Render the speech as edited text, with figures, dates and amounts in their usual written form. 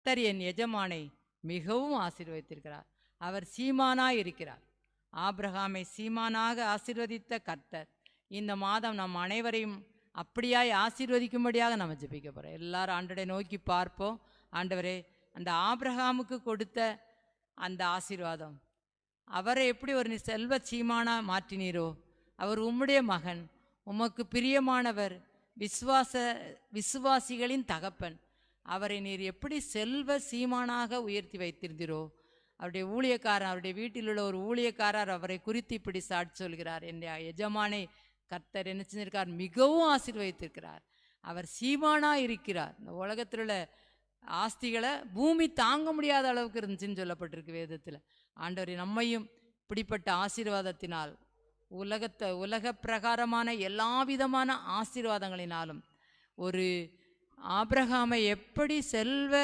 கர்த்தர் என் எஜமானை மிகவும் ஆசீர்வதித்திருக்கிறார். அவர் சீமானாய் இருக்கிறார். ஆபிரகாமை சீமானாக ஆசீர்வதித்த கர்த்தர் இந்த மாதம் நம் அனைவரையும் அப்படியாய் ஆசீர்வதிக்கும்படியாக நம்ம ஜெபிக்க போகிறோம். எல்லாரும் ஆண்டவரை நோக்கி பார்ப்போம். ஆண்டவரே, அந்த ஆபிரகாமுக்கு கொடுத்த அந்த ஆசீர்வாதம், அவரை எப்படி ஒரு செல்வ சீமானா மாற்றினீரோ, அவர் உம்முடைய மகன், உமக்கு பிரியமானவர், விசுவாசிகளின் தகப்பன். அவரை நீர் எப்படி செல்வ சீமானாக உயர்த்தி வைத்திருந்தீரோ, அவருடைய ஊழியக்காரர், அவருடைய வீட்டில் உள்ள ஒரு ஊழியக்காரர் அவரை குறித்து இப்படி சாட்சி சொல்கிறார். என் எஜமானை கர்த்தர் என்ன செஞ்சிருக்கார்? மிகவும் ஆசீர்வதித்திருக்கிறார். அவர் சீமானா இருக்கிறார். இந்த உலகத்தில் உள்ள ஆஸ்திகளை பூமி தாங்க முடியாத அளவுக்கு இருந்துச்சுன்னு சொல்லப்பட்டிருக்கு வேதத்தில். ஆண்டவரை நம்மையும் இப்படிப்பட்ட ஆசீர்வாதத்தினால், உலக பிரகாரமான எல்லா விதமான ஆசீர்வாதங்களினாலும், ஒரு ஆபிரகாமை எப்படி செல்வ